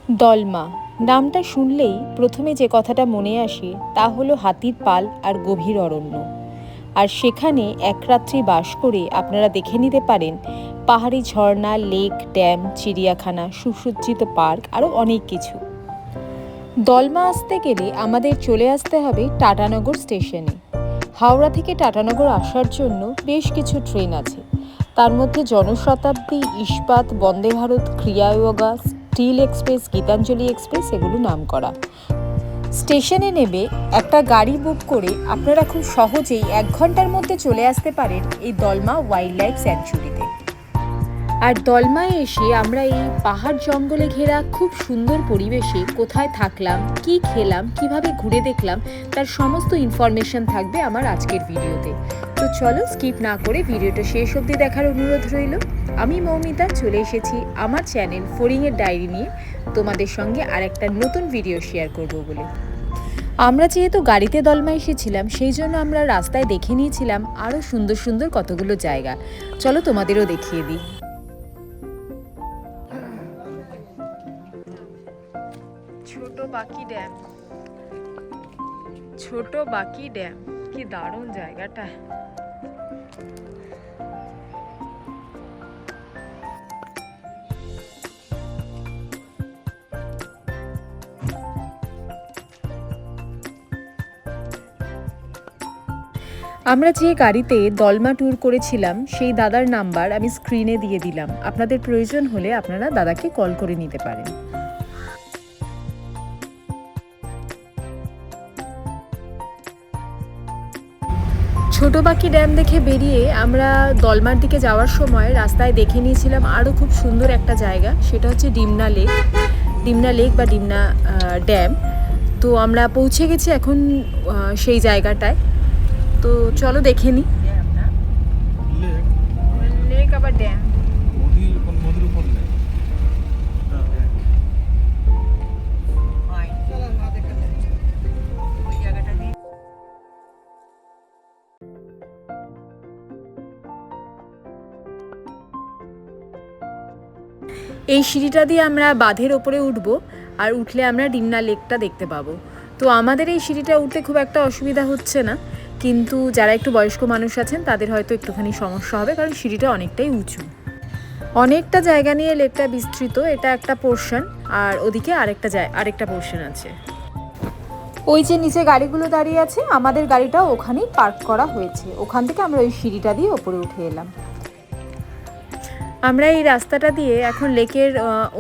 দলমা নামটা শুনলেই প্রথমে যে কথাটা মনে আসে তা হলো হাতির পাল আর গভীর অরণ্য। আর সেখানে এক রাত্রি বাস করে আপনারা দেখে নিতে পারেন পাহাড়ি ঝর্ণা, লেক, ড্যাম, চিড়িয়াখানা, সুসজ্জিত পার্ক, আরও অনেক কিছু। দলমা আসতে গেলে আমাদের চলে আসতে হবে টাটানগর স্টেশনে। হাওড়া থেকে টাটানগর আসার জন্য বেশ কিছু ট্রেন আছে। তার মধ্যে Janshatabdi, Ispat, Vande Bharat, Kriya Yoga, steel express, Gitanjali express এগুলো নামকরা। স্টেশনে নেমে একটা গাড়ি বুক করে আপনারা খুব সহজেই 1 ঘন্টার মধ্যে চলে আসতে পারেন এই দলমা ওয়াইল্ড লাইফ স্যাংচুরিতে। আর দলমায় এসে আমরা এই পাহাড় জঙ্গলে ঘেরা খুব সুন্দর পরিবেশে কোথায় থাকলাম, কি খেলাম, কিভাবে ঘুরে দেখলাম, তার সমস্ত ইনফরমেশন থাকবে আমার আজকের ভিডিওতে। তো চলো স্কিপ না করে ভিডিওটা শেষ অবধি দেখার অনুরোধ রইল। আমি মৌমিতা চলে এসেছি আমার চ্যানেল ফড়িংয়ের ডায়েরি নিয়ে তোমাদের সঙ্গে আর একটা নতুন ভিডিও শেয়ার করব বলে। আমরা যেহেতু গাড়িতে দলমা এসেছিলাম সেই জন্য আমরা রাস্তায় দেখে নিয়েছিলাম আরও সুন্দর সুন্দর কতগুলো জায়গা। চলো তোমাদেরও দেখিয়ে দিই। ছোট বাকি ড্যাম, ছোট বাকি ড্যাম, কি দারুণ জায়গাটা। আমরা যে গাড়িতে দলমা ট্যুর করেছিলাম সেই দাদার নাম্বার আমি স্ক্রিনে দিয়ে দিলাম, আপনাদের প্রয়োজন হলে আপনারা দাদাকে কল করে নিতে পারেন। ছোট বাকি ড্যাম দেখে বেরিয়ে আমরা দলমার দিকে যাওয়ার সময় রাস্তায় দেখে নিয়েছিলাম আরও খুব সুন্দর একটা জায়গা, সেটা হচ্ছে ডিমনা লেক। ডিমনা লেক বা ডিমনা ড্যাম। তো আমরা পৌঁছে গেছি এখন সেই জায়গাটায়। তো চলো দেখে নিই। লেক আবার ড্যাম। এই সিঁড়িটা দিয়ে আমরা বাঁধের ওপরে উঠব, আর উঠলে আমরা ডিমনা লেকটা দেখতে পাবো। তো আমাদের এই সিঁড়িটা উঠতে খুব একটা অসুবিধা হচ্ছে না, কিন্তু যারা একটু বয়স্ক মানুষ আছেন তাদের হয়তো একটুখানি সমস্যা হবে, কারণ সিঁড়িটা অনেকটাই উঁচু। অনেকটা জায়গা নিয়ে লেকটা বিস্তৃত, এটা একটা পোর্শন, আর ওদিকে আরেকটা পোর্শন আছে। ওই যে নিচে গাড়িগুলো দাঁড়িয়ে আছে, আমাদের গাড়িটাও ওখানেই পার্ক করা হয়েছে। ওখান থেকে আমরা ওই সিঁড়িটা দিয়ে ওপরে উঠে এলাম। আমরা এই রাস্তাটা দিয়ে এখন লেকের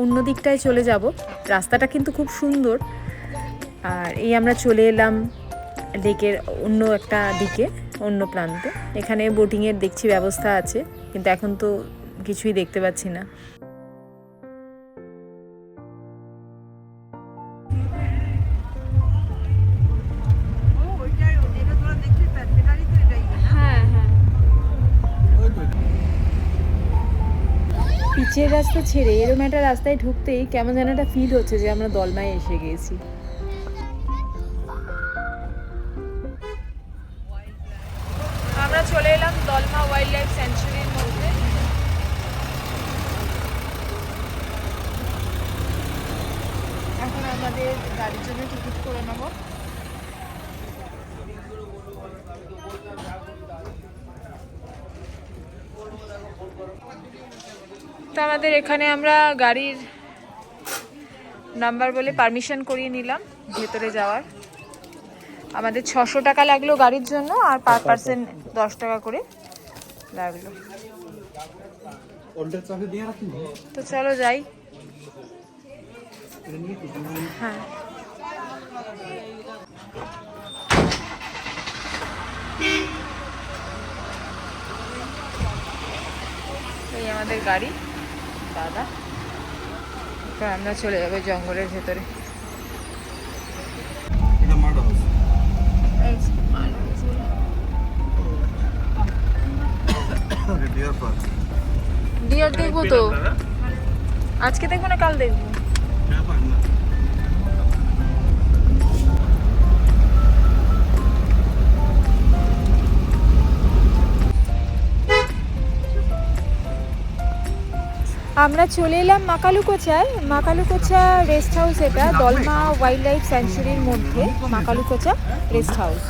অন্য দিকটায় চলে যাব। রাস্তাটা কিন্তু খুব সুন্দর। আর এই আমরা চলে এলাম লেকের অন্য একটা দিকে, অন্য প্রান্তে। এখানে বোটিংয়ের দেখছি ব্যবস্থা আছে, কিন্তু এখন তো কিছুই দেখতে পাচ্ছি না। পিচের রাস্তা ছেড়ে এরকম একটা রাস্তায় ঢুকতেই কেমন যেন একটা ফিল হচ্ছে যে আমরা দলমায় এসে গেছি। আমরা চলে এলাম দলমা ওয়াইল্ড লাইফ স্যাংচুরির মধ্যে। এখন আমাদের গাড়ির জন্য টিকিট করে নেব। তো আমাদের এখানে আমরা গাড়ির নাম্বার বলে পারমিশন করিয়ে নিলাম ভেতরে যাওয়ার। আমাদের 600 টাকা লাগলো গাড়ির জন্য, আর পার পার্সন 10 টাকা করে লাগলো। তো চলো যাই। হ্যাঁ, এই আমাদের গাড়ি দাদা। আমরা চলে যাবো জঙ্গলের ভেতরে। ডিয়ার দেখবো তো, আজকে দেখবো না কাল দেখবো। আমরা চলে এলাম মাকালুকোচায়। মাকালুকোচা রেস্ট হাউস, এটা দলমা ওয়াইল্ড লাইফ স্যাংচুরির মধ্যে মাকালুকোচা রেস্ট হাউস।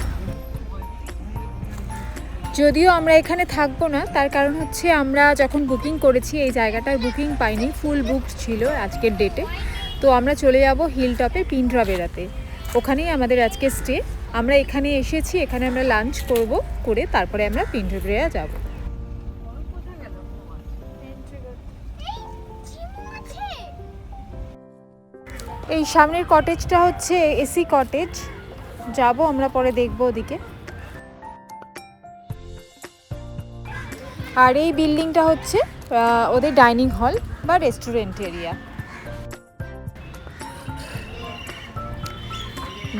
যদিও আমরা এখানে থাকবো না, তার কারণ হচ্ছে আমরা যখন বুকিং করেছি এই জায়গাটার বুকিং পাইনি, ফুল বুকড ছিল আজকের ডেটে। তো আমরা চলে যাব হিল টপে পিন্ডরা বেড়াতে, ওখানেই আমাদের আজকে স্টে। আমরা এখানে এসেছি, এখানে আমরা লাঞ্চ করে তারপরে আমরা পিন্ডরা বেড়া যাব। এই সামনের কটেজটা হচ্ছে এসি কটেজ, যাব আমরা পরে দেখবো ওদিকে। আর এই বিল্ডিংটা হচ্ছে ওদের ডাইনিং হল বা রেস্টুরেন্ট এরিয়া।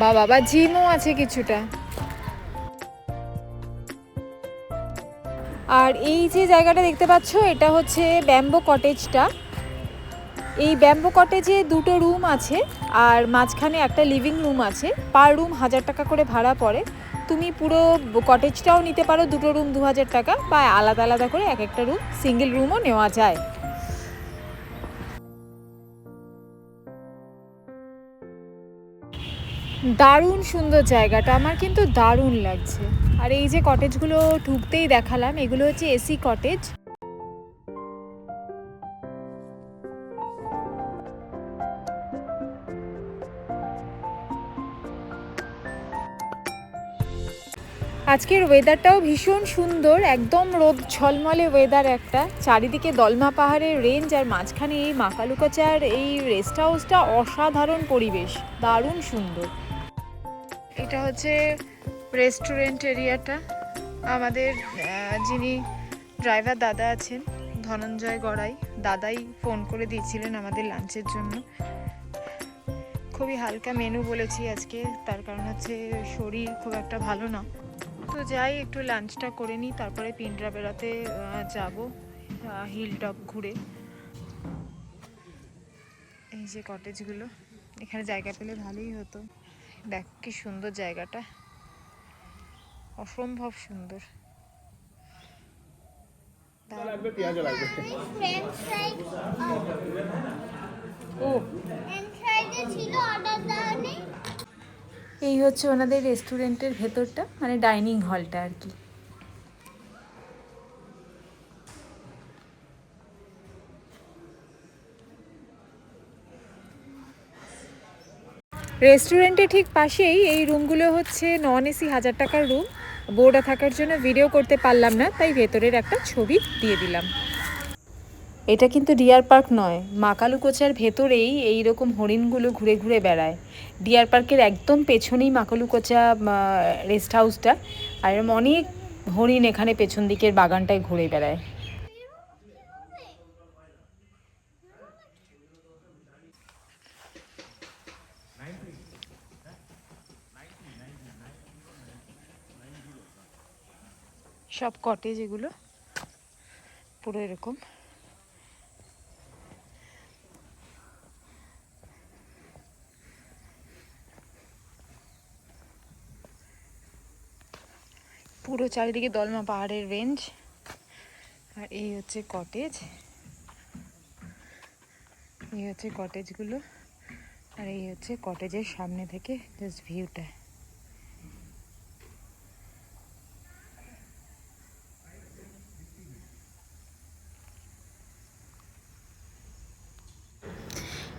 বাবা জিমও আছে কিছুটা। আর এই যে জায়গাটা দেখতে পাচ্ছ, এটা হচ্ছে ব্যাম্বো কটেজটা। এই ব্যাম্বো কটেজে 2টো রুম আছে আর মাঝখানে একটা লিভিং রুম আছে। পার রুম 1000 টাকা করে ভাড়া পড়ে। তুমি পুরো কটেজটাও নিতে পারো, 2টো রুম 2000 টাকা, বা আলাদা আলাদা করে এক একটা রুম, সিঙ্গেল রুমও নেওয়া যায়। দারুণ সুন্দর জায়গাটা, আমার কিন্তু দারুণ লাগছে। আর এই যে কটেজগুলো ঢুকতেই দেখালাম, এগুলো হচ্ছে এসি কটেজ। আজকের ওয়েদারটাও ভীষণ সুন্দর, একদম রোদ ঝলমলে ওয়েদার একটা। চারিদিকে দলমা পাহাড়ের রেঞ্জ আর মাঝখানে এই মাকালুকোচার এই রেস্ট হাউসটা, অসাধারণ পরিবেশ, দারুণ সুন্দর। এটা হচ্ছে রেস্টুরেন্ট এরিয়াটা। আমাদের যিনি ড্রাইভার দাদা আছেন, ধনঞ্জয় গড়াই, দাদাই ফোন করে দিয়েছিলেন আমাদের লাঞ্চের জন্য। খুবই হালকা মেনু বলেছি আজকে, তার কারণ হচ্ছে শরীর খুব একটা ভালো না। তো যাই একটু লাঞ্চটা করে নিই, তারপরে পিন্ডরা বেড়াতে যাব হিল টপ ঘুরে। এই যে কটেজগুলো, এখানে জায়গা পেলে ভালোই হতো। দেখ কি সুন্দর জায়গাটা, অসম্ভব সুন্দর। এই হচ্ছে ওনাদের রেস্টুরেন্টের ভেতরটা, মানে ডাইনিং হলটা আর কি। রেস্টুরেন্টের ঠিক পাশেই এই রুমগুলো হচ্ছে নন এসি 1000 টাকার রুম। বোর্ডে থাকার জন্য ভিডিও করতে পারলাম না, তাই ভেতরের একটা ছবি দিয়ে দিলাম। এটা কিন্তু ডিয়ার পার্ক নয়, মাকালুকোচার ভেতরেই এই রকম হরিণগুলো ঘুরে ঘুরে বেড়ায়। ডিয়ার পার্কের একদম পেছনেই মাকালুকোচা রেস্ট হাউসটা, আর অনেক হরিণ এখানে পেছন দিকের বাগানটায় ঘুরে বেড়ায়। সব কটেজ এগুলো পুরো এরকম। পুরো চারিদিকে দলমা পাহাড়ের রেঞ্জ। আর এই হচ্ছে কটেজ, এই হচ্ছে কটেজগুলো, আর এই হচ্ছে কটেজের সামনে থেকে জাস্ট ভিউটা।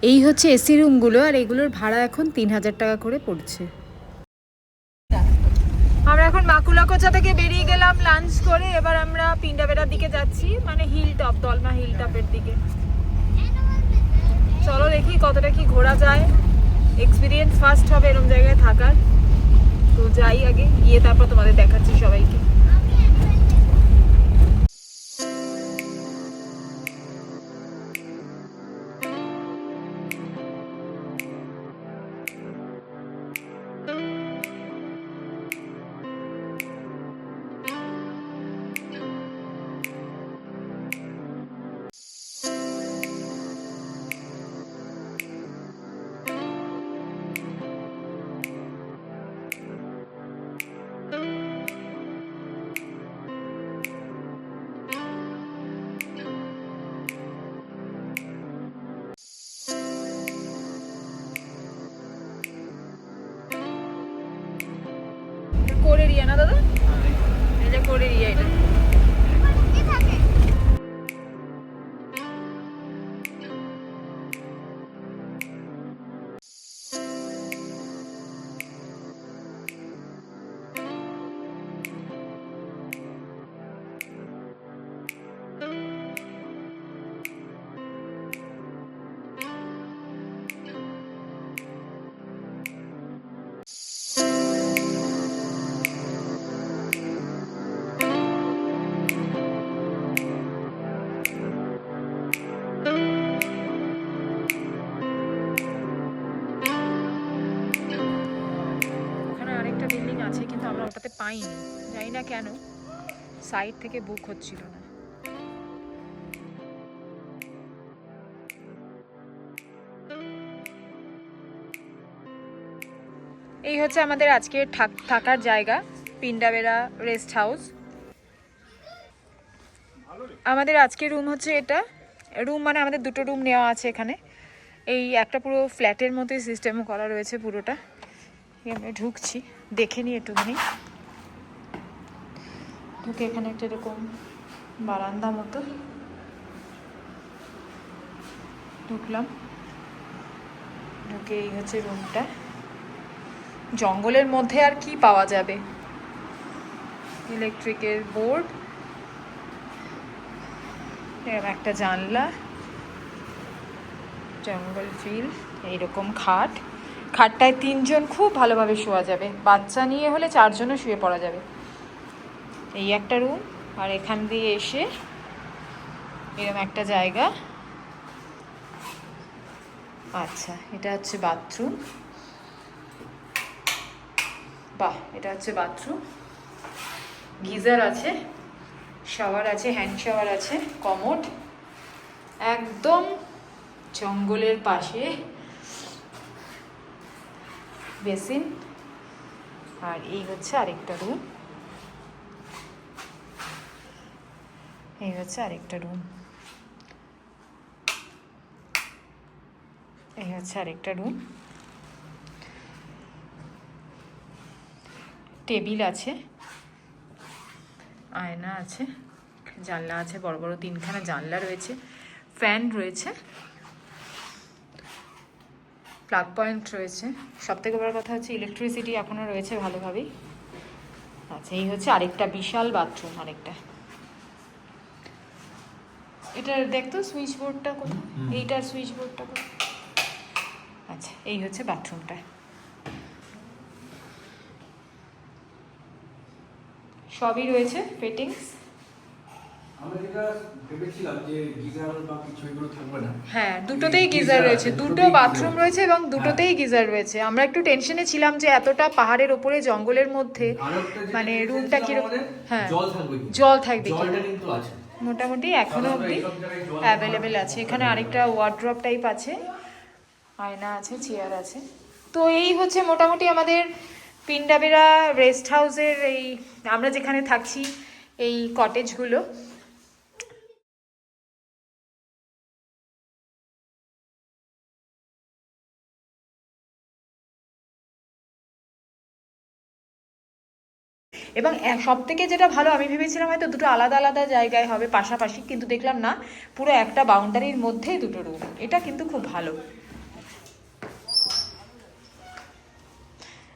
এই হচ্ছে এসি রুমগুলো, আর এগুলোর ভাড়া এখন 3000 টাকা করে পড়ছে। আমরা এখন মাকালুকোচা থেকে বেরিয়ে গেলাম লাঞ্চ করে, এবার আমরা পিন্ডরা বেড়ার দিকে যাচ্ছি, মানে হিল টপ, দলমা হিল টপের দিকে। চলো দেখি কতটা কি ঘোরা যায়, এক্সপিরিয়েন্স ফার্স্ট হবে এরকম জায়গায় থাকার। তো যাই আগে, গিয়ে তারপর তোমাদের দেখাচ্ছি সবাইকে। কোর এরিয়া না দাদা? এই যে কোর এরিয়া এটা। আরেকটা বিল্ডিং আছে কিন্তু আমরা ওটাতে পাইনি, জানি না কেন, সাইড থেকে বুক হচ্ছিল না। এই হচ্ছে আমাদের আজকে থাকার জায়গা, পিন্ডাবেড়া রেস্ট হাউস। আমাদের আজকে রুম হচ্ছে এটা। রুম মানে আমাদের দুটো রুম নেওয়া আছে এখানে। এই একটা পুরো ফ্ল্যাটের মতোই সিস্টেম করা রয়েছে পুরোটা। আমি ঢুকছি, দেখে নিই একটুখানি। ঢুকে এখানে একটা এরকম বারান্দা মতো ঢুকলাম। ঢুকে এই হচ্ছে রুমটা। জঙ্গলের মধ্যে আর কি পাওয়া যাবে, ইলেকট্রিকের বোর্ড, একটা জানলা, জঙ্গল ফিল, এইরকম খাটটায় 3 জন খুব ভালোভাবে শোয়া যাবে। বাচ্চা নিয়ে হলে 4 জনও শুয়ে পড়া যাবে। এই একটা রুম, আর এখান দিয়ে এসে এরকম একটা জায়গা। আচ্ছা, এটা হচ্ছে বাথরুম। বাহ, এটা হচ্ছে বাথরুম। গিজার আছে, শাওয়ার আছে, হ্যান্ড শাওয়ার আছে, কমোড, একদম জঙ্গলের পাশে বেসিন। আর এই হচ্ছে আরেকটা রুম। এই হচ্ছে আরেকটা রুম। এই হচ্ছে আরেকটা রুম। টেবিল আছে, আয়না আছে, জানলা আছে, বড় বড় 3খানা জানলা রয়েছে, ফ্যান রয়েছে, প্লাগ পয়েন্ট রয়েছে। সব থেকে বড় কথা হচ্ছে ইলেকট্রিসিটি এখনও রয়েছে ভালোভাবেই। আচ্ছা, এই হচ্ছে আরেকটা বিশাল বাথরুম। আরেকটা, এটার দেখতো সুইচ বোর্ডটা কোথায়, এইটার সুইচ বোর্ডটা কোথায়? আচ্ছা, এই হচ্ছে বাথরুমটা। সবই রয়েছে ফিটিংস। হ্যাঁ, দুটোতেই গিজার রয়েছে, দুটো বাথরুম রয়েছে এবং দুটোতেই গিজার রয়েছে। আমরা একটু টেনশনে ছিলাম যে এতটা পাহাড়ের ওপরে জঙ্গলের মধ্যে মানে রুমটা কিরকম, হ্যাঁ জল থাকবে কিনা। মোটামুটি এখনো অবধি অ্যাভেলেবেল আছে। এখানে আরেকটা ওয়ার্ড্রপ টাইপ আছে, আয়না আছে, চেয়ার আছে। তো এই হচ্ছে মোটামুটি আমাদের পিন্ডাবেড়া রেস্ট হাউসের এই আমরা যেখানে থাকছি এই কটেজগুলো। এবং সব থেকে যেটা ভালো, আমি ভেবেছিলাম হয়তো দুটো আলাদা আলাদা জায়গায় হবে পাশাপাশি, কিন্তু দেখলাম না, পুরো একটা বাউন্ডারির মধ্যেই দুটো রুম। এটা কিন্তু খুব ভালো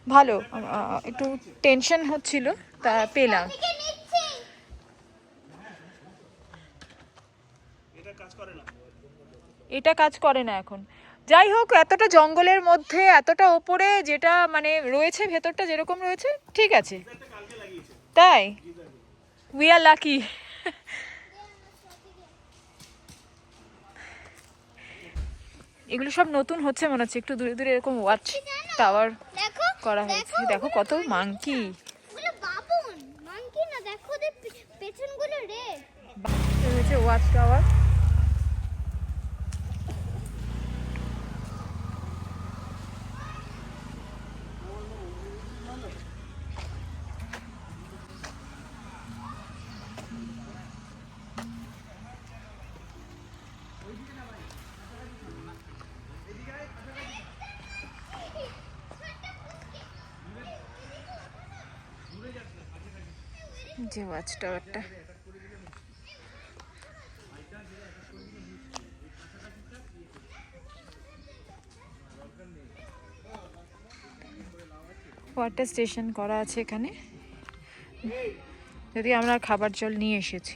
ভালো। একটু টেনশন হচ্ছিল, তা পেলাম। এটা কাজ করে না এখন। যাই হোক, এতটা জঙ্গলের মধ্যে এতটা ওপরে যেটা মানে রয়েছে, ভেতরটা যেরকম রয়েছে ঠিক আছে। তাই উই আর লাকি। এগুলো সব নতুন হচ্ছে মনে হচ্ছে, একটু দূরে দূরে এরকম ওয়াচ টাওয়ার করা হয়েছে। দেখো কত মাংকি। Watch tower. যে ওয়াচ টাওয়ারটা, ওয়াটার স্টেশন করা আছে এখানে, যদি আমরা খাবার জল নিয়ে এসেছি।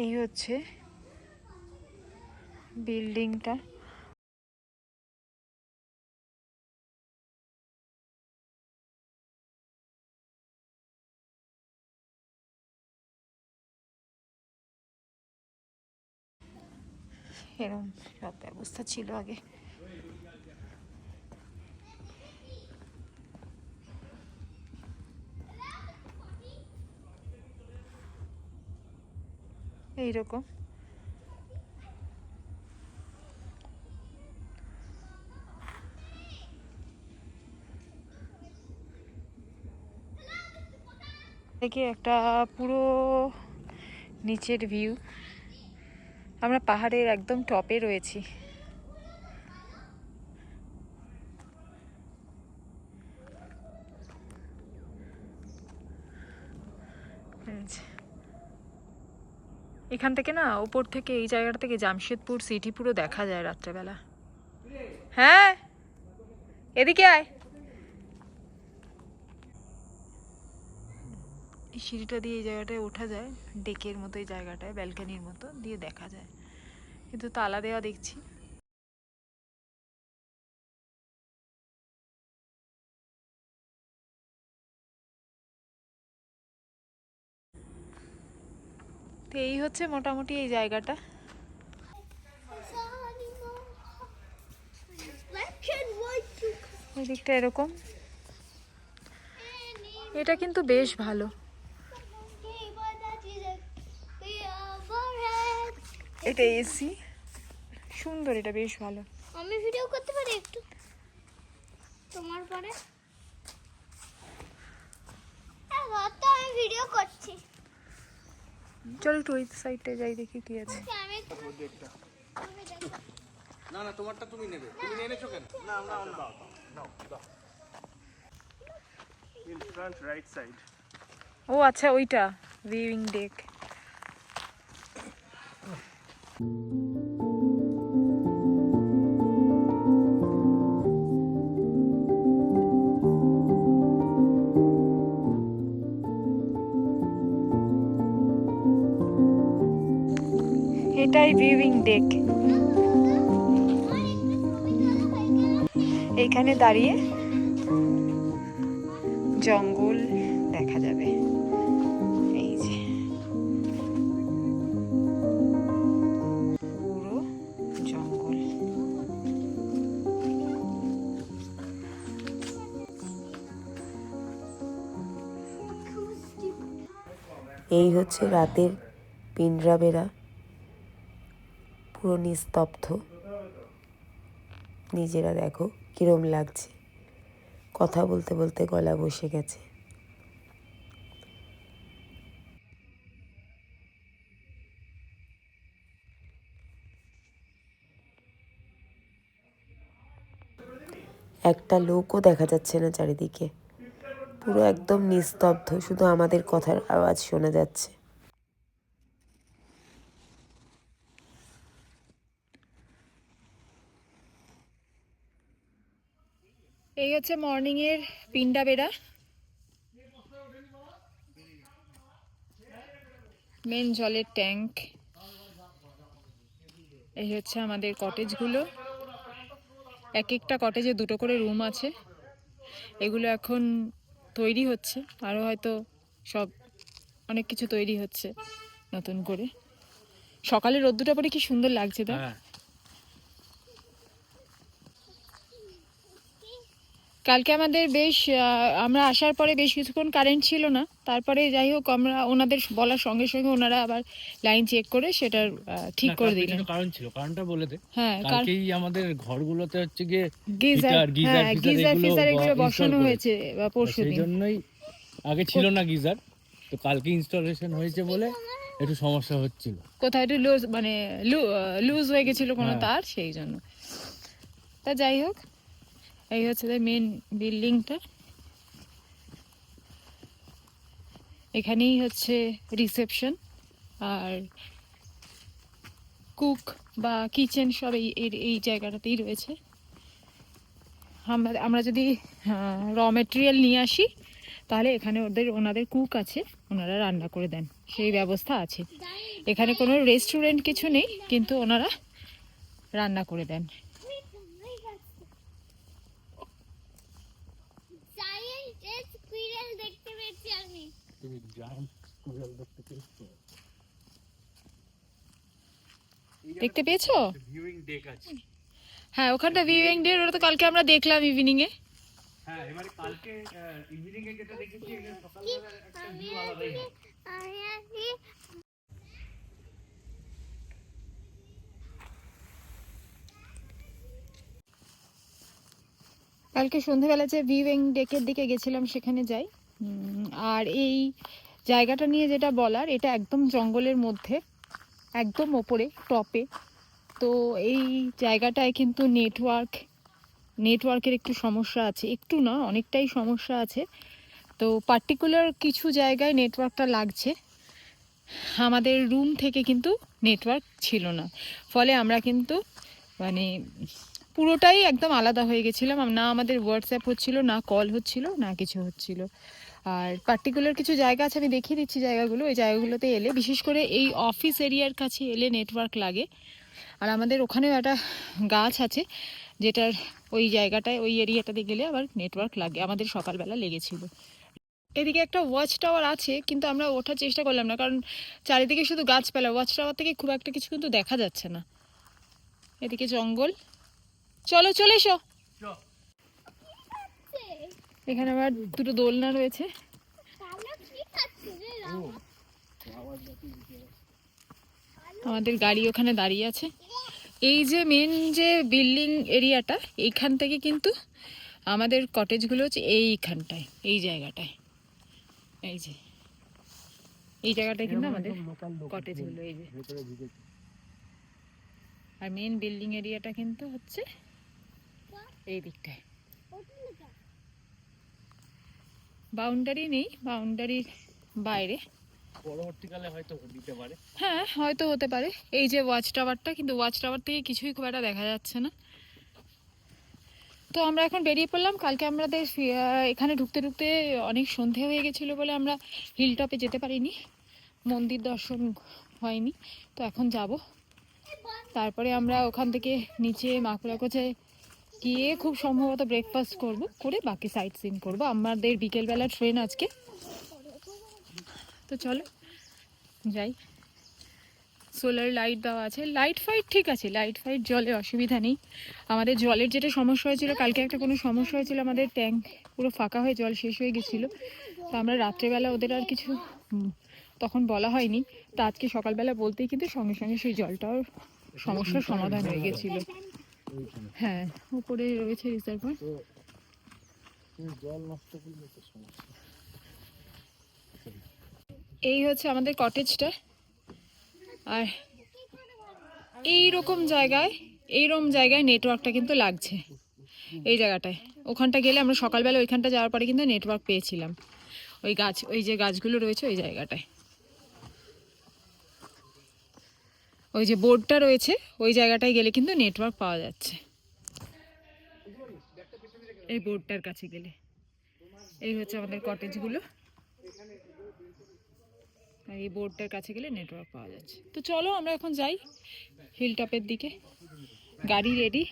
এই হচ্ছে বিল্ডিংটা। এরকম সব ব্যবস্থা ছিল আগে। এইরকম থেকে একটা পুরো নিচের ভিউ। আমরা পাহাড়ের একদম টপে রয়েছি। এখান থেকে না, উপর থেকে এই জায়গাটা থেকে জামশেদপুর সিটি পুরো দেখা যায় রাত্রেবেলা। হ্যাঁ, এদিকে আয়। এই সিঁড়িটা দিয়ে এই জায়গাটায় ওঠা যায়, ডেকের মতো এই জায়গাটায়, ব্যালকানির মতো দিয়ে দেখা যায়, কিন্তু তালা দেওয়া দেখছি। তো এই হচ্ছে মোটামুটি এই জায়গাটা। এই দিকটা এরকম, এটা কিন্তু বেশ ভালো। এটা এসি, সুন্দর, এটা বেশ ভালো। আমি ভিডিও করতে পারি একটু তোমার পরে? তো আমি ভিডিও করছি। চল একটু ওই সাইডে যাই, দেখি কি আছে। আমি না না, তোমারটা তুমি নেবে। তুমি নিয়ে এনেছো কেন? না আমরা দাও দাও দাও। In front right side. ও আচ্ছা, ওইটা ভিউইং ডেক। এটাই ভিউইং ডেক। এইখানে দাঁড়িয়ে জঙ্গল দেখা যাবে। এই যে পুরো জঙ্গল। এই হচ্ছে রাতের পিঞ্জরাবেড়া, পুরো নিস্তব্ধ। নিজেরা দেখো কিরম লাগছে, কথা বলতে বলতে গলা বসে গেছে। একটা লোকও দেখা যাচ্ছে না চারিদিকে, পুরো একদম নিস্তব্ধ, শুধু আমাদের কথার আওয়াজ শোনা যাচ্ছে। এই হচ্ছে মর্নিং এর পিন্ডাবেড়া, মেন জলের ট্যাঙ্ক। এই হচ্ছে আমাদের কটেজগুলো। এক একটা কটেজে দুটো করে রুম আছে। এগুলো এখন তৈরি হচ্ছে, আরও হয়তো সব অনেক কিছু তৈরি হচ্ছে নতুন করে। সকালে রোদ্দুরটা পরে কি সুন্দর লাগছে তা। কালকে আমাদের বেশ আমরা আসার পরে বেশ কিছুক্ষণ কারেন্ট ছিল না, তারপরে যাই হোক আমরা ওনাদের বলার সঙ্গে সঙ্গে ওনারা আবার লাইন চেক করে সেটার ঠিক করে দিলেন। কারণ ছিল, কারণটা বলে দে। হ্যাঁ, কালকেই আমাদের ঘরগুলোতে হচ্ছে গিয়ে গিজার গিজার ফিজার এগুলো বসানো হয়েছে পরশু সেই দিন। জন্যই আগে ছিল না গিজার, তো কালকে ইনস্টলেশন হয়েছে বলে একটু সমস্যা হচ্ছিল। কোথাও একটু লুজ মানে লুজ হয়ে গেছিল কোনো তার, সেই জন্য। তা যাই হোক, এই হচ্ছে মেন বিল্ডিংটা। এখানেই হচ্ছে রিসেপশন আর কুক বা কিচেন সব এই জায়গাটাতেই রয়েছে। আমরা যদি র মেটেরিয়াল নিয়ে আসি তাহলে এখানে ওনাদের কুক আছে, ওনারা রান্না করে দেন, সেই ব্যবস্থা আছে। এখানে কোনো রেস্টুরেন্ট কিছু নেই, কিন্তু ওনারা রান্না করে দেন। দেখতে পেয়েছো? ভিউইং ডেক আছে। হ্যাঁ, ওখানটা ভিউইং ডে, ওটা তো কালকে আমরা দেখলাম ইভিনিং এ। হ্যাঁ, এবারে কালকে ইভিনিং এ যেটা দেখেছি সকালবেলা একটা ভিউ আলাদাই হয়। কালকে সন্ধ্যেবেলা যে ভিউইং ডেকের দিকে গেছিলাম সেখানে যাই। আর এই জায়গাটা নিয়ে যেটা বলার, এটা একদম জঙ্গলের মধ্যে, একদম ওপরে টপে। তো এই জায়গাটায় কিন্তু নেটওয়ার্কের একটু সমস্যা আছে, একটু না অনেকটাই সমস্যা আছে। তো পার্টিকুলার কিছু জায়গায় নেটওয়ার্কটা লাগছে, আমাদের রুম থেকে কিন্তু নেটওয়ার্ক ছিল না, ফলে আমরা কিন্তু মানে পুরোটাই একদম আলাদা হয়ে গেছিলাম। না আমাদের হোয়াটসঅ্যাপ হচ্ছিল, না কল হচ্ছিল, না কিছু হচ্ছিল। আর পার্টিকুলার কিছু জায়গা আছে, আমি দেখিয়ে দিচ্ছি জায়গাগুলো। ওই জায়গাগুলোতে এলে, বিশেষ করে এই অফিস এরিয়ার কাছে এলে নেটওয়ার্ক লাগে। আর আমাদের ওখানেও একটা গাছ আছে যেটার ওই জায়গাটায়, ওই এরিয়াটাতে গেলে আবার নেটওয়ার্ক লাগে, আমাদের সকালবেলা লেগেছিল। এদিকে একটা ওয়াচ টাওয়ার আছে, কিন্তু আমরা ওঠার চেষ্টা করলাম না, কারণ চারিদিকে শুধু গাছপালা, ওয়াচ টাওয়ার থেকে খুব একটা কিছু কিন্তু দেখা যাচ্ছে না। এদিকে জঙ্গল। চলো, চলে এসো। এখানে আবার দুটো দোলনা রয়েছে। আমাদের গাড়ি ওখানে দাঁড়িয়ে আছে। এই যে মেন যে বিল্ডিং এরিয়াটা, এইখান থেকে কিন্তু আমাদের কটেজগুলো হচ্ছে এইখানটায়, এই জায়গাটায়, এই যে এই জায়গাটায় কিন্তু আমাদের কটেজগুলো, এই যে। আর মেন বিল্ডিং এরিয়াটা কিন্তু হচ্ছে এই দিকটায়। বাউন্ডারি নেই, বাউন্ডারির বাইরে। পরবর্তীকালে হয়তো দিতে পারে। হ্যাঁ, হয়তো হতে পারে। এই যে ওয়াচ টাওয়ারটা, কিন্তু ওয়াচ টাওয়ার থেকে কিছুই খুব একটা দেখা যাচ্ছে না। তো আমরা এখন বেরিয়ে পড়লাম। কালকে আমাদের এখানে ঢুকতে ঢুকতে অনেক সন্ধে হয়ে গেছিলো বলে আমরা হিল টপে যেতে পারিনি, মন্দির দর্শন হয়নি। তো এখন যাব, তারপরে আমরা ওখান থেকে নিচে মাকুড়াকোচায় গিয়ে খুব সম্ভবত ব্রেকফাস্ট করব, করে বাকি সাইট সিন করবো। আমাদের বিকেলবেলা ট্রেন আজকে। তো চলো যাই। সোলার লাইট দেওয়া আছে, লাইট ফাইট ঠিক আছে, লাইট ফাইট জলে অসুবিধা নেই। আমাদের জলের যেটা সমস্যা হয়েছিল কালকে, একটা কোনো সমস্যা হয়েছিল, আমাদের ট্যাঙ্ক পুরো ফাঁকা হয়ে জল শেষ হয়ে গেছিলো। তো আমরা রাত্রেবেলা ওদের আর কিছু তখন বলা হয়নি, তো আজকে সকালবেলা বলতেই কিন্তু সঙ্গে সঙ্গে সেই জলটাও সমস্যার সমাধান হয়ে গেছিলো। হ্যাঁ, উপরে রয়েছে রিজার্ভার। এই হচ্ছে আমাদের কটেজটা। আর এইরকম জায়গায় নেটওয়ার্কটা কিন্তু লাগছে, এই জায়গাটায়। ওখানটা গেলে আমরা সকালবেলা ওইখানটা যাওয়ার পরে কিন্তু নেটওয়ার্ক পেয়েছিলাম, ওই যে গাছগুলো রয়েছে ওই জায়গাটায়। ওই যে বোর্ডটা রয়েছে ওই জায়গাটায় গেলে কিন্তু নেটওয়ার্ক পাওয়া যাচ্ছে, এই বোর্ডটার কাছে গেলে। এই হচ্ছে আমাদের কটেজগুলো, আর এই বোর্ডটার কাছে গেলে নেটওয়ার্ক পাওয়া যাচ্ছে। তো চলো আমরা এখন যাই হিল টপের দিকে। গাড়ি রেডি,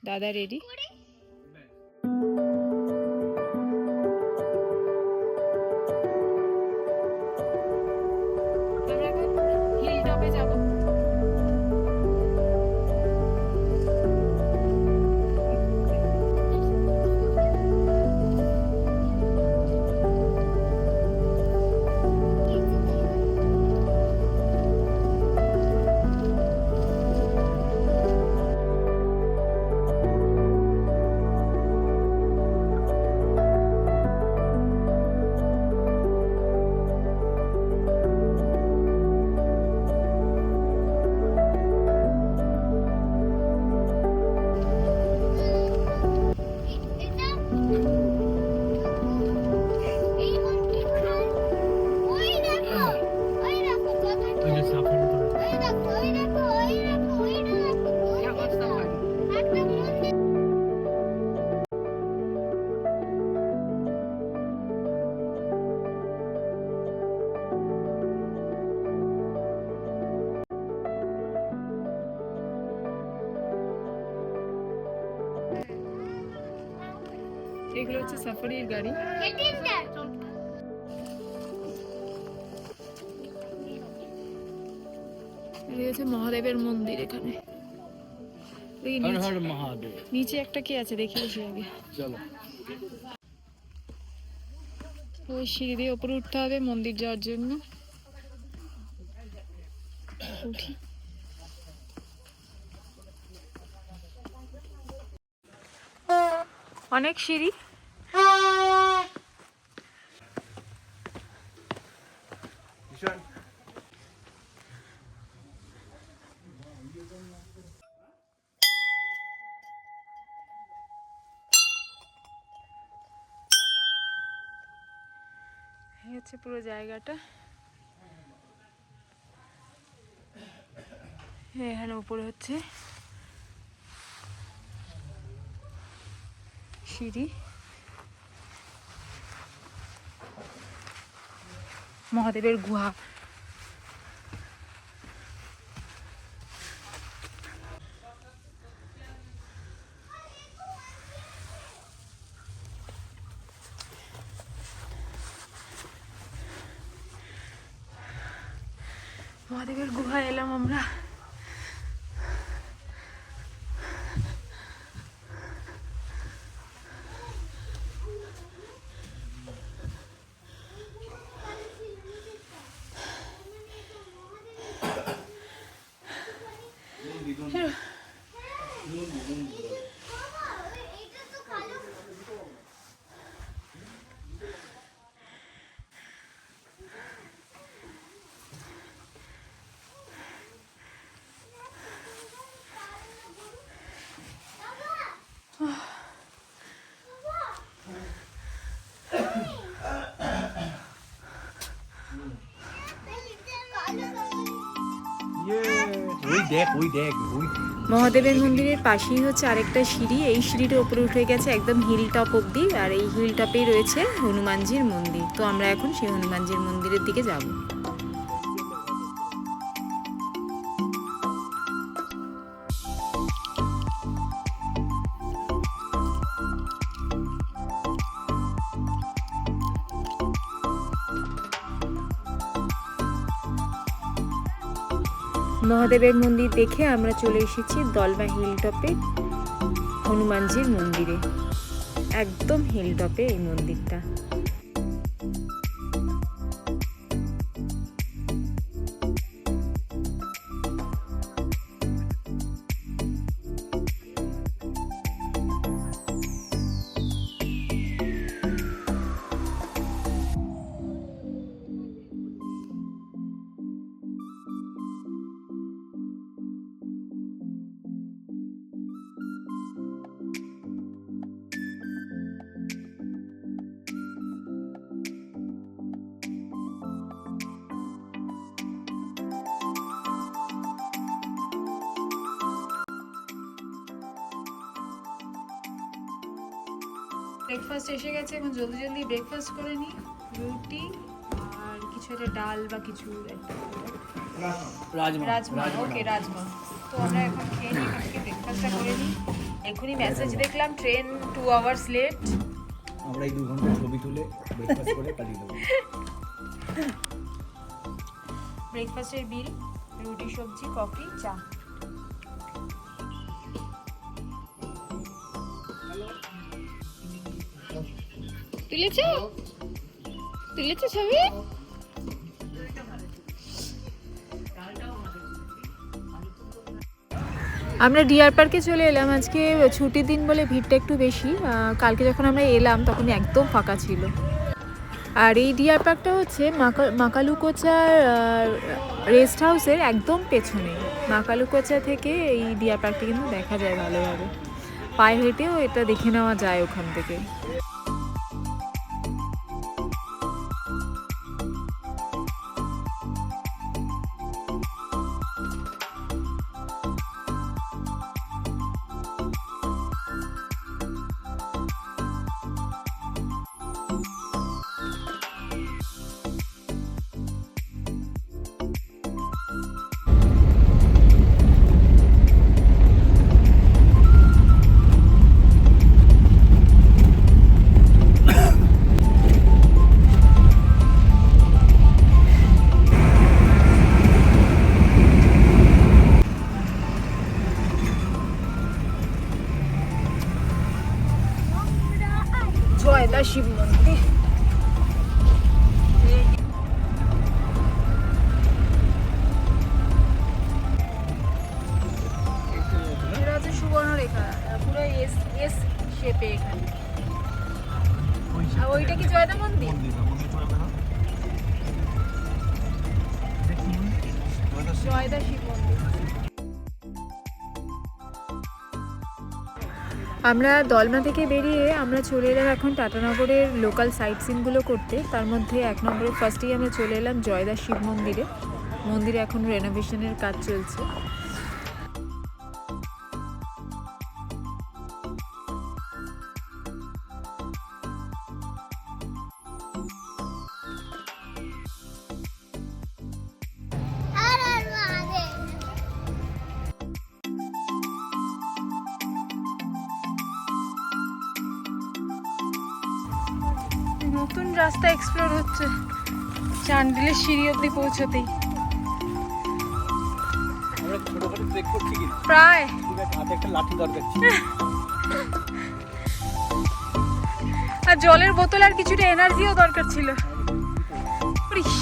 দাদা রেডি। আমরা এখন হিল টপে যাব। এগুলো হচ্ছে সাফারির গাড়ি। এটা হচ্ছে মহাদেবের মন্দির এখানে। ওই হর নিচে- হর মহাদেব। নিচে একটা কি আছে দেখি আসি আগে। চলো। ওই সিঁড়ি দিয়ে উপরে উঠতে হবে মন্দির যাওয়ার জন্য। উঠি। অনেক সিঁড়ি। এই হচ্ছে পুরো জায়গাটা। এখানে উপরে হচ্ছে সিঁড়ি। মহাদেবের গুহা। মহাদেবের গুহায় এলাম আমরা। ওই দেখ ওই দেখ ওই। মহাদেবের মন্দিরের পাশেই হচ্ছে আরেকটা সিঁড়ি। এই সিঁড়িটা উপরে উঠে গেছে একদম হিল টপ অব্দি, আর এই হিল টপেই রয়েছে হনুমানজির মন্দির। তো আমরা এখন সেই হনুমানজির মন্দিরের দিকে যাব। মহাদেবের মন্দির দেখে আমরা চলে এসেছি দলমা হিল টপে হনুমানজির মন্দিরে। একদম হিল টপে এই মন্দিরটা। ব্রেকফাস্ট এসে গেছে, এখন জলদি জলদি ব্রেকফাস্ট করে নিই। রুটি আর কিছু একটা ডাল বা কিছু একটা রাজমা। ওকে রাজমা। তো আমরা এখন খেয়ে নিই, এখান থেকে ব্রেকফাস্টটা করে নিই। এখনই মেসেজ দেখলাম ট্রেন 2 আওয়ার্স লেট। আমরা এই 2 ঘন্টা ছবি তুলে ব্রেকফাস্ট করে কাটিয়ে দেবো। ব্রেকফাস্টের বিল, রুটি সবজি কফি চা। তুলেছো ছবি? আমরা ডিয়ার পার্কে চলে এলাম। আজকে ছুটির দিন বলে ভিড়টা একটু বেশি। কালকে যখন আমরা এলাম তখন একদম ফাঁকা ছিল। আর এই ডিয়ার পার্কটা হচ্ছে মাকালুকোচার রেস্ট হাউসের একদম পেছনে। মাকালুকোচা থেকে এই ডিয়ার পার্কটা কিন্তু দেখা যায় ভালোভাবে। পায়ে হেঁটেও এটা দেখে নেওয়া যায় ওখান থেকে। জয়দা শিব মন্দির। এটা হচ্ছে সুবর্ণরেখা, পুরো এস এস শেপে এখানে। আর ওইটা কি জয়দা মন্দির? জয়দা শিব মন্দির। আমরা দলমা থেকে বেরিয়ে আমরা চলে এলাম এখন টাটানগরের লোকাল সাইট সিনগুলো করতে। তার মধ্যে 1 নম্বরে ফার্স্টেই আমরা চলে এলাম জয়দা শিব মন্দিরে। মন্দিরে এখন রেনোভেশনের কাজ চলছে। আর আর মহাদেব। নতুন রাস্তা এক্সপ্লোর হচ্ছে চান্ডিলের সিঁড়ি অব্দি পৌঁছতেই। আমরা ছোটখাটো ট্রেক করছি কি? প্রায় ঠিক আছে, হাতে একটা লাঠি দরকার ছিল। আর জলের বোতল আর কিছুটা এনার্জিও দরকার ছিল। উরিশ।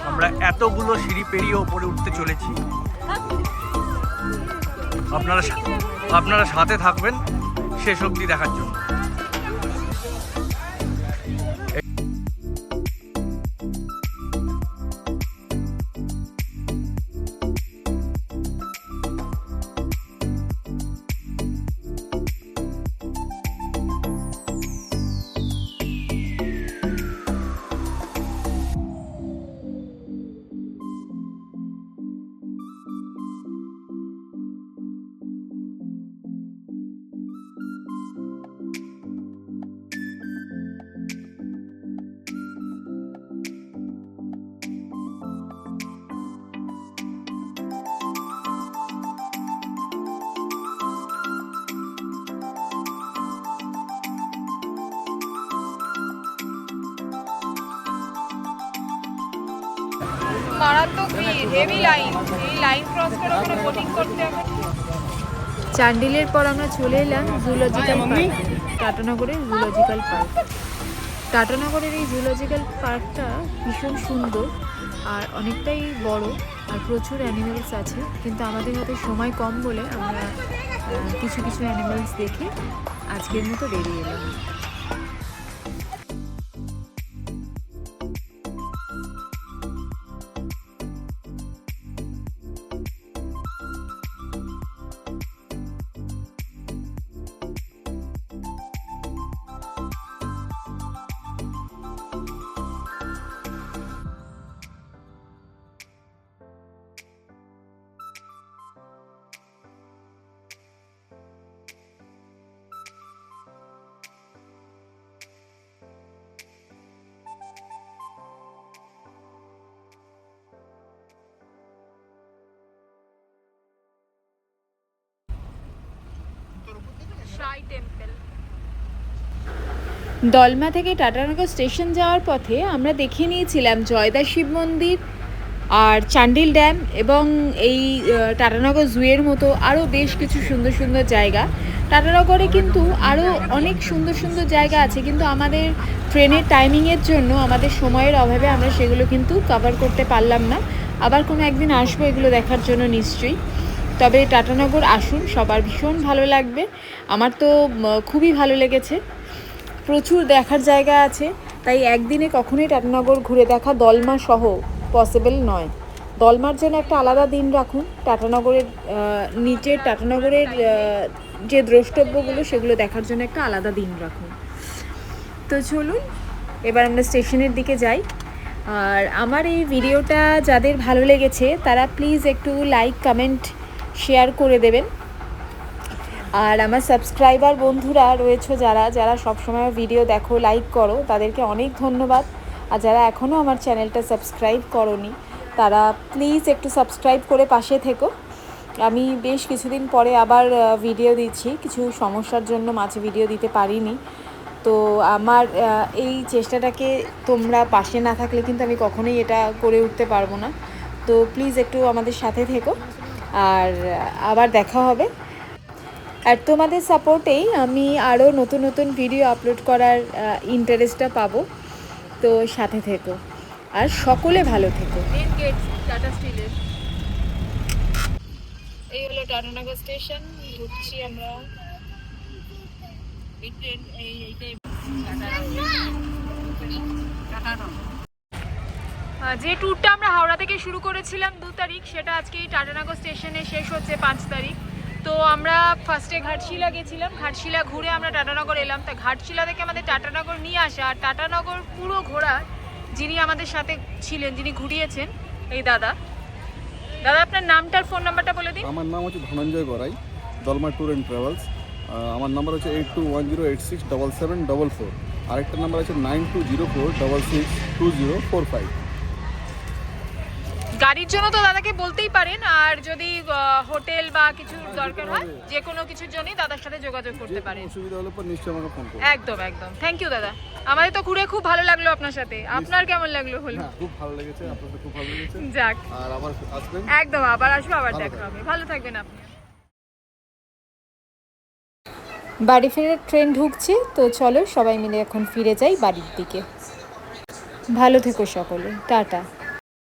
আমরা এতগুলো সিঁড়ি পেরিয়ে ওপরে উঠতে চলেছি। আপনারা সাথে থাকবেন শেষ অবধি দেখার জন্য। মারাত্মক হেভি লাইন, এই লাইন ক্রস করে ওখানে বোটিং করতে হবে। চান্ডিলের পর আমরা চলে এলাম জুলজিক্যাল পার্ক, টাটানগরের জুলজিক্যাল পার্ক। টাটানগরের এই জুলজিক্যাল পার্কটা ভীষণ সুন্দর আর অনেকটাই বড় আর প্রচুর অ্যানিমেলস আছে, কিন্তু আমাদের হাতে সময় কম বলে আমরা কিছু কিছু অ্যানিমেলস দেখে আজকের মতো বেরিয়ে এলাম। দলমা থেকে টাটানগর স্টেশন যাওয়ার পথে আমরা দেখে নিয়েছিলাম জয়দা শিব মন্দির আর চান্ডিল ড্যাম এবং এই টাটানগর জুয়ের মতো আরও বেশ কিছু সুন্দর সুন্দর জায়গা। টাটানগরে কিন্তু আরও অনেক সুন্দর সুন্দর জায়গা আছে, কিন্তু আমাদের ট্রেনের টাইমিংয়ের জন্য আমাদের সময়ের অভাবে আমরা সেগুলো কিন্তু কভার করতে পারলাম না। আবার কোনো একদিন আসবো এগুলো দেখার জন্য নিশ্চয়ই। তবে টাটানগর আসুন, সবার ভীষণ ভালো লাগবে। আমার তো খুবই ভালো লেগেছে, প্রচুর দেখার জায়গা আছে, তাই একদিনে কখনোই টাটানগর ঘুরে দেখা দলমা সহ পসিবল নয়। দলমার জন্য একটা আলাদা দিন রাখুন, টাটানগরের নিচের টাটানগরের যে দ্রষ্টব্যগুলো সেগুলো দেখার জন্য একটা আলাদা দিন রাখুন। তো চলুন এবার আমরা স্টেশনের দিকে যাই। আর আমার এই ভিডিওটা যাদের ভালো লেগেছে তারা প্লিজ একটু লাইক, কমেন্ট, শেয়ার করে দেবেন। আর আমার সাবস্ক্রাইবার বন্ধুরা রয়েছে যারা যারা সবসময় ভিডিও দেখো, লাইক করো, তাদেরকে অনেক ধন্যবাদ। আর যারা এখনও আমার চ্যানেলটা সাবস্ক্রাইব করোনি তারা প্লিজ একটু সাবস্ক্রাইব করে পাশে থেকো। আমি বেশ কিছুদিন পরে আবার ভিডিও দিচ্ছি, কিছু সমস্যার জন্য মাঝে ভিডিও দিতে পারিনি। তো আমার এই চেষ্টাটাকে তোমরা পাশে না থাকলে কিন্তু আমি কখনোই এটা করে উঠতে পারবো না। তো প্লিজ একটু আমাদের সাথে থেকো, আর আবার দেখা হবে। আর তোমাদের সাপোর্টেই আমি আরও নতুন নতুন ভিডিও আপলোড করার ইন্টারেস্টটা পাবো। তো সাথে থেকো আর সকলে ভালো থেকো। মেন গেট টাটা স্টিলের, এই হলো টাটানগর স্টেশন। ঢুকছি আমরা। যে ট্যুরটা আমরা হাওড়া থেকে শুরু করেছিলাম 2 তারিখ, সেটা আজকে এই টাটানগর স্টেশনে শেষ হচ্ছে 5 তারিখ। তো আমরা ফার্স্টে ঘাটশিলা গেছিলাম, ঘাটশিলা ঘুরে আমরা টাটানগর এলাম। তা ঘাটশিলা থেকে আমাদের টাটানগর নিয়ে আসা, আর টাটানগর পুরো ঘোরা যিনি আমাদের সাথে ছিলেন, যিনি ঘুরিয়েছেন, এই দাদা। দাদা আপনার নামটার ফোন নাম্বারটা বলে দিন। আমার নাম হচ্ছে Dhananjay Gorai, Dalma tour and travels. আমার নাম্বার হচ্ছে 8210867744। আরেকটা নাম্বার আছে 9204662045। গাড়ির জন্য তো দাদাকে বলতেই পারেন, আর যদি হোটেল বা কিছু দরকার হয় যে কোনো কিছুর জন্যই দাদার সাথে যোগাযোগ করতে পারেন। অসুবিধা হলে পর নিশ্চয়ই আমাকে ফোন করুন। একদম একদম, থ্যাংক ইউ দাদা। আমাদের তো ঘুরে খুব ভালো লাগলো আপনার সাথে। আপনার কেমন লাগলো? হলো হ্যাঁ, খুব ভালো লেগেছে, আপনাদের খুব ভালো লেগেছে। যাক, আর আবার আসবেন। একদম আবার আসবো, আবার দেখা হবে। ভালো থাকবেন আপনি। বাড়ি ফেরার ট্রেন ঢুকছে, তো চলো সবাই মিলে এখন ফিরে যাই বাড়ির দিকে। ভালো থেকো সকলে, টাটা।